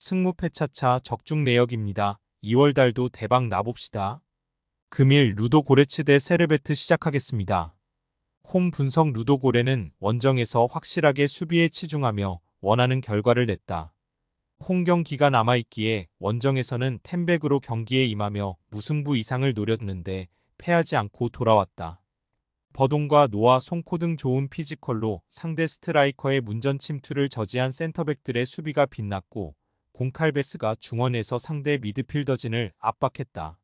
승무패차차 적중 내역입니다. 2월달도 대박 나봅시다. 금일 루도고레츠 대 세르베트 시작하겠습니다. 홈 분석 루도고레는 원정에서 확실하게 수비에 치중하며 원하는 결과를 냈다. 홈경기가 남아있기에 원정에서는 템백으로 경기에 임하며 무승부 이상을 노렸는데 패하지 않고 돌아왔다. 버동과 노아, 송코 등 좋은 피지컬로 상대 스트라이커의 문전 침투를 저지한 센터백들의 수비가 빛났고 공칼베스가 중원에서 상대 미드필더진을 압박했다.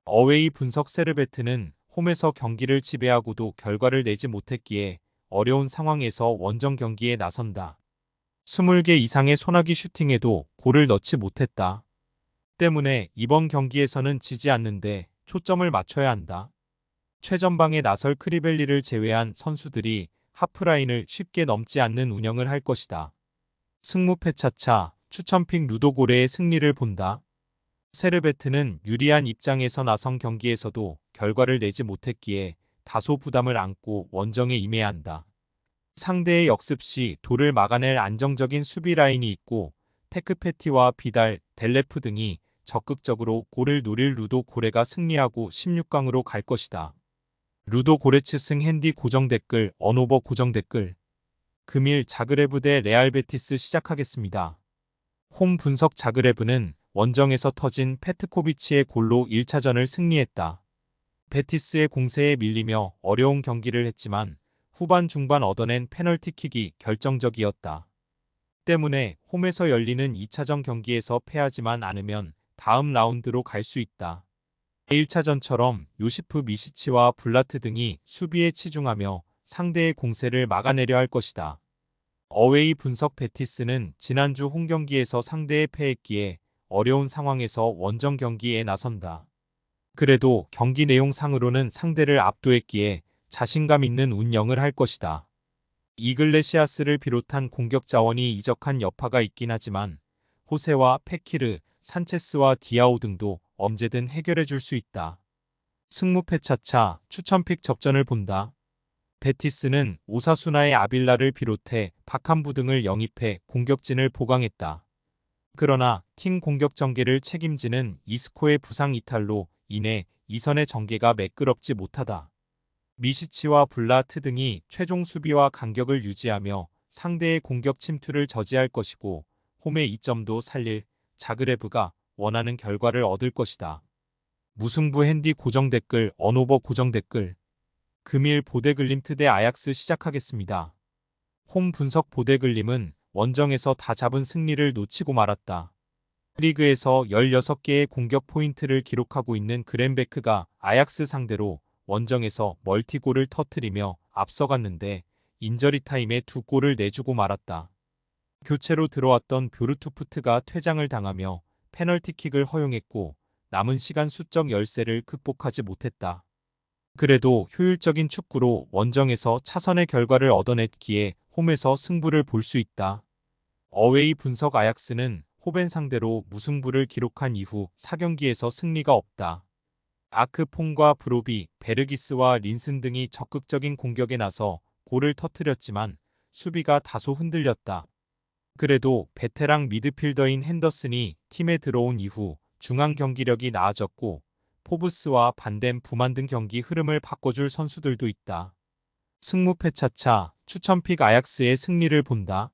어웨이 분석 세르베트는 홈에서 경기를 지배하고도 결과를 내지 못했기에 어려운 상황에서 원정 경기에 나선다. 20개 이상의 소나기 슈팅에도 골을 넣지 못했다. 때문에 이번 경기에서는 지지 않는데 초점을 맞춰야 한다. 최전방에 나설 크리벨리를 제외한 선수들이 하프라인을 쉽게 넘지 않는 운영을 할 것이다. 승무패차차 추천픽 루도고레의 승리를 본다. 세르베트는 유리한 입장에서 나선 경기에서도 결과를 내지 못했기에 다소 부담을 안고 원정에 임해야 한다. 상대의 역습 시 돌을 막아낼 안정적인 수비 라인이 있고 테크페티와 비달, 델레프 등이 적극적으로 골을 노릴 루도고레가 승리하고 16강으로 갈 것이다. 루도고레츠 승 핸디 고정 댓글, 언오버 고정 댓글. 금일 자그레브 대 레알 베티스 시작하겠습니다. 홈 분석 자그레브는 원정에서 터진 페트코비치의 골로 1차전을 승리했다. 베티스의 공세에 밀리며 어려운 경기를 했지만 후반 중반 얻어낸 페널티킥이 결정적이었다. 때문에 홈에서 열리는 2차전 경기에서 패하지만 않으면 다음 라운드로 갈 수 있다. 1차전처럼 요시프 미시치와 블라트 등이 수비에 치중하며 상대의 공세를 막아내려 할 것이다. 어웨이 분석 베티스는 지난주 홈경기에서 상대에 패했기에 어려운 상황에서 원정 경기에 나선다. 그래도 경기 내용상으로는 상대를 압도했기에 자신감 있는 운영을 할 것이다. 이글레시아스를 비롯한 공격 자원이 이적한 여파가 있긴 하지만 호세와 페키르, 산체스와 디아오 등도 언제든 해결해 줄 수 있다. 승무패차차 추천픽 접전을 본다. 베티스는 오사수나의 아빌라를 비롯해 박함부 등을 영입해 공격진을 보강했다. 그러나 팀 공격 전개를 책임지는 이스코의 부상 이탈로 인해 이선의 전개가 매끄럽지 못하다. 미시치와 블라트 등이 최종 수비와 간격을 유지하며 상대의 공격 침투를 저지할 것이고 홈의 이점도 살릴 자그레브가 원하는 결과를 얻을 것이다. 무승부 핸디 고정 댓글, 언오버 고정 댓글. 금일 보데글림트 대 아약스 시작하겠습니다. 홈 분석 보데글림은 원정에서 다 잡은 승리를 놓치고 말았다. 리그에서 16개의 공격 포인트를 기록하고 있는 그랜베크가 아약스 상대로 원정에서 멀티골을 터뜨리며 앞서갔는데 인저리 타임에 2골을 내주고 말았다. 교체로 들어왔던 뷰르투프트가 퇴장을 당하며 페널티킥을 허용했고 남은 시간 수적 열세를 극복하지 못했다. 그래도 효율적인 축구로 원정에서 차선의 결과를 얻어냈기에 홈에서 승부를 볼 수 있다. 어웨이 분석 아약스는 호벤 상대로 무승부를 기록한 이후 4경기에서 승리가 없다. 아크퐁과 브로비, 베르기스와 린슨 등이 적극적인 공격에 나서 골을 터뜨렸지만 수비가 다소 흔들렸다. 그래도 베테랑 미드필더인 핸더슨이 팀에 들어온 이후 중앙 경기력이 나아졌고 포브스와 반덴 부만 등 경기 흐름을 바꿔줄 선수들도 있다. 승무패차차 추천픽 아약스의 승리를 본다.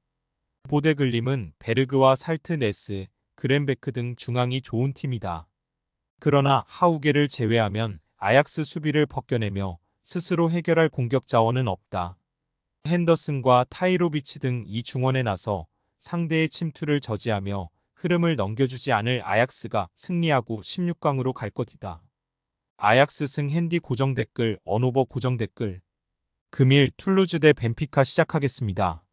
보데글림은 베르그와 살트네스, 그랜베크 등 중앙이 좋은 팀이다. 그러나 하우게를 제외하면 아약스 수비를 벗겨내며 스스로 해결할 공격 자원은 없다. 핸더슨과 타이로비치 등 이 중원에 나서 상대의 침투를 저지하며 흐름을 넘겨주지 않을 아약스가 승리하고 16강으로 갈 것이다. 아약스 승 핸디 고정 댓글, 언오버 고정 댓글. 금일 툴루즈 대 벤피카 시작하겠습니다.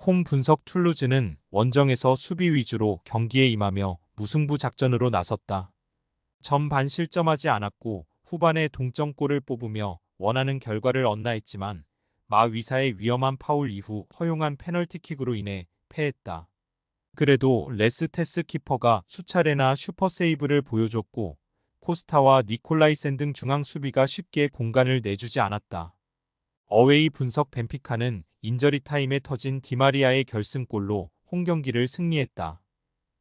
홈 분석 툴루즈는 원정에서 수비 위주로 경기에 임하며 무승부 작전으로 나섰다. 전반 실점하지 않았고 후반에 동점골을 뽑으며 원하는 결과를 얻나 했지만 마위사의 위험한 파울 이후 허용한 페널티킥으로 인해 패했다. 그래도 레스테스 키퍼가 수차례나 슈퍼세이브를 보여줬고 코스타와 니콜라이센 등 중앙 수비가 쉽게 공간을 내주지 않았다. 어웨이 분석 벤피카는 인저리 타임에 터진 디마리아의 결승골로 홈경기를 승리했다.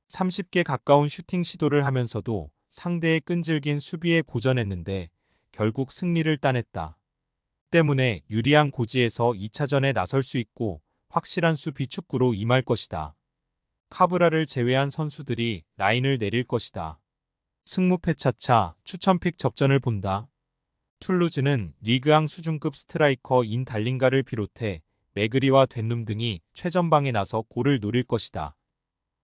30개 가까운 슈팅 시도를 하면서도 상대의 끈질긴 수비에 고전했는데 결국 승리를 따냈다. 때문에 유리한 고지에서 2차전에 나설 수 있고 확실한 수비 축구로 임할 것이다. 카브라를 제외한 선수들이 라인을 내릴 것이다. 승무패 차차 추천픽 접전을 본다. 툴루즈는 리그앙 수준급 스트라이커인 달링가를 비롯해 메그리와 덴룸 등이 최전방에 나서 골을 노릴 것이다.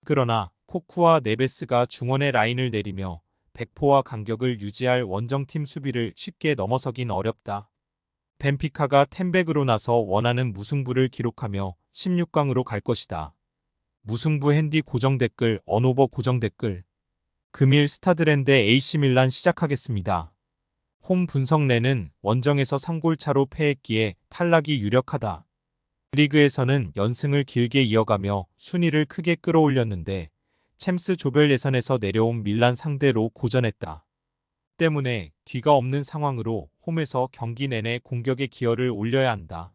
그러나 코쿠와 네베스가 중원의 라인을 내리며 백포와 간격을 유지할 원정팀 수비를 쉽게 넘어서긴 어렵다. 벤피카가 텐백으로 나서 원하는 무승부를 기록하며 16강으로 갈 것이다. 무승부 핸디 고정 댓글 언오버 고정 댓글 금일 스타드랜드 AC밀란 시작하겠습니다. 홈 분석 내는 원정에서 3골 차로 패했기에 탈락이 유력하다. 리그에서는 연승을 길게 이어가며 순위를 크게 끌어올렸는데 챔스 조별 예선에서 내려온 밀란 상대로 고전했다. 때문에 뒤가 없는 상황으로 홈에서 경기 내내 공격의 기여를 올려야 한다.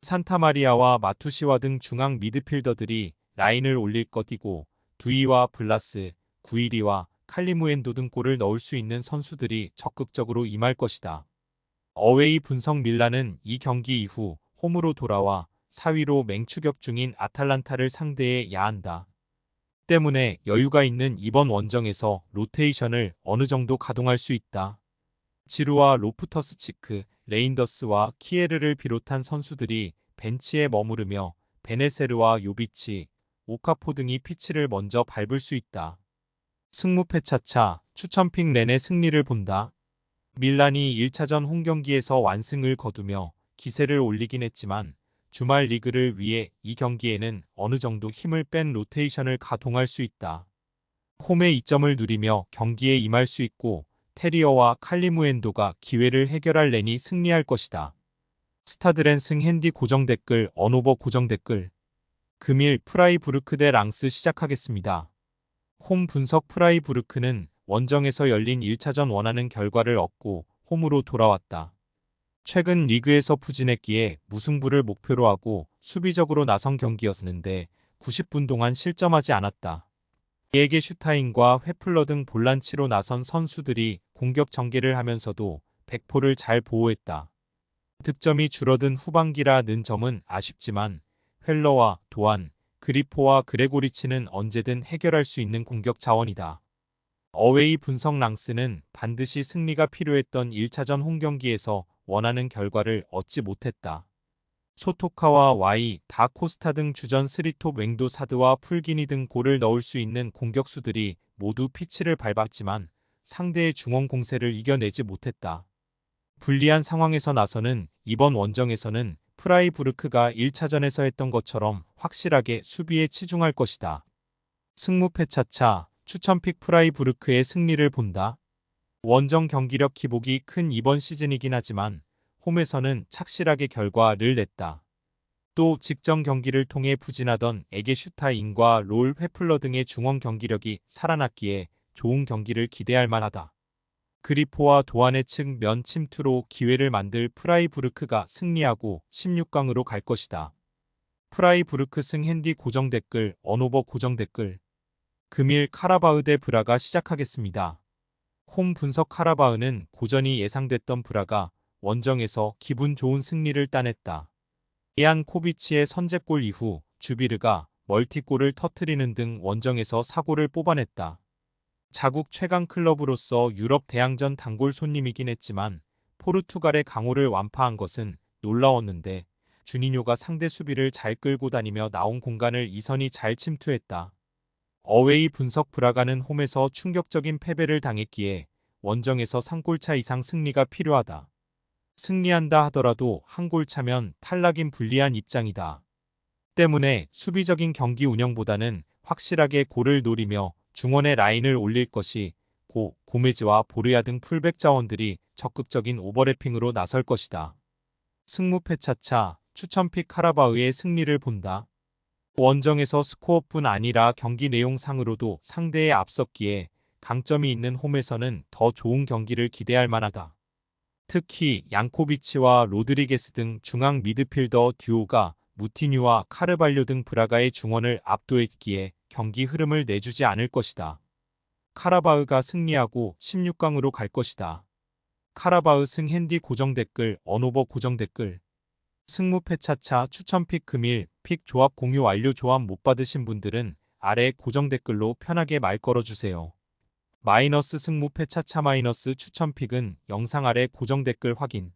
산타마리아와 마투시와 등 중앙 미드필더들이 라인을 올릴 것이고 두이와 블라스, 구이리와 칼리무엔도 등 골을 넣을 수 있는 선수들이 적극적으로 임할 것이다. 어웨이 분석 밀란은 이 경기 이후 홈으로 돌아와 4위로 맹추격 중인 아탈란타를 상대해야 한다. 때문에 여유가 있는 이번 원정에서 로테이션을 어느 정도 가동할 수 있다. 지루와 로프터스치크, 레인더스와 키에르를 비롯한 선수들이 벤치에 머무르며 베네세르와 요비치, 오카포 등이 피치를 먼저 밟을 수 있다. 승무패 차차 추천픽 렌의 승리를 본다. 밀란이 1차전 홈경기에서 완승을 거두며 기세를 올리긴 했지만 주말 리그를 위해 이 경기에는 어느 정도 힘을 뺀 로테이션을 가동할 수 있다. 홈의 이점을 누리며 경기에 임할 수 있고 테리어와 칼리무엔도가 기회를 해결할 렌이 승리할 것이다. 스타드랜승 핸디 고정 댓글 언오버 고정 댓글 금일 프라이부르크 대 랑스 시작하겠습니다. 홈 분석 프라이부르크는 원정에서 열린 1차전 원하는 결과를 얻고 홈으로 돌아왔다. 최근 리그에서 부진했기에 무승부를 목표로 하고 수비적으로 나선 경기였는데 90분 동안 실점하지 않았다. 이에게 슈타인과 회플러 등 볼란치로 나선 선수들이 공격 전개를 하면서도 백포를 잘 보호했다. 득점이 줄어든 후반기라는 점은 아쉽지만 헬러와 도안, 그리포와 그레고리치는 언제든 해결할 수 있는 공격 자원이다. 어웨이 분석 랑스는 반드시 승리가 필요했던 1차전 홈경기에서 원하는 결과를 얻지 못했다. 소토카와 와이, 다코스타 등 주전 스리톱 웽도 사드와 풀기니 등 골을 넣을 수 있는 공격수들이 모두 피치를 밟았지만 상대의 중원 공세를 이겨내지 못했다. 불리한 상황에서 나서는 이번 원정에서는 프라이부르크가 1차전에서 했던 것처럼 확실하게 수비에 치중할 것이다. 승무패 차차 추천픽 프라이부르크의 승리를 본다. 원정 경기력 기복이 큰 이번 시즌이긴 하지만 홈에서는 착실하게 결과를 냈다. 또 직전 경기를 통해 부진하던 에게슈타인과 롤 회플러 등의 중원 경기력이 살아났기에 좋은 경기를 기대할 만하다. 그리포와 도안의 측면 침투로 기회를 만들 프라이부르크가 승리하고 16강으로 갈 것이다. 프라이부르크 승 핸디 고정 댓글 언오버 고정 댓글 금일 카라바흐 대 브라가 시작하겠습니다. 홈 분석 카라바흐는 고전이 예상됐던 브라가 원정에서 기분 좋은 승리를 따냈다. 이안 코비치의 선제골 이후 주비르가 멀티골을 터뜨리는 등 원정에서 사고를 뽑아냈다. 자국 최강 클럽으로서 유럽 대항전 단골 손님이긴 했지만 포르투갈의 강호를 완파한 것은 놀라웠는데 주니뇨가 상대 수비를 잘 끌고 다니며 나온 공간을 이선이 잘 침투했다. 어웨이 분석 브라가는 홈에서 충격적인 패배를 당했기에 원정에서 3골차 이상 승리가 필요하다. 승리한다 하더라도 한 골 차면 탈락인 불리한 입장이다. 때문에 수비적인 경기 운영보다는 확실하게 골을 노리며 중원의 라인을 올릴 것이 고메즈와 보르야 등 풀백 자원들이 적극적인 오버래핑으로 나설 것이다. 승무패 차차 추천픽 카라바흐의 승리를 본다. 원정에서 스코어뿐 아니라 경기 내용상으로도 상대에 앞섰기에 강점이 있는 홈에서는 더 좋은 경기를 기대할 만하다. 특히 양코비치와 로드리게스 등 중앙 미드필더 듀오가 무티뉴와 카르발료 등 브라가의 중원을 압도했기에 경기 흐름을 내주지 않을 것이다. 카라바흐가 승리하고 16강으로 갈 것이다. 카라바흐 승 핸디 고정 댓글, 언오버 고정 댓글. 승무 패차차 추천픽 금일 픽 조합 공유 완료. 조합 못 받으신 분들은 아래 고정 댓글로 편하게 말 걸어주세요. 마이너스 승무 패차차 마이너스 추천픽은 영상 아래 고정 댓글 확인.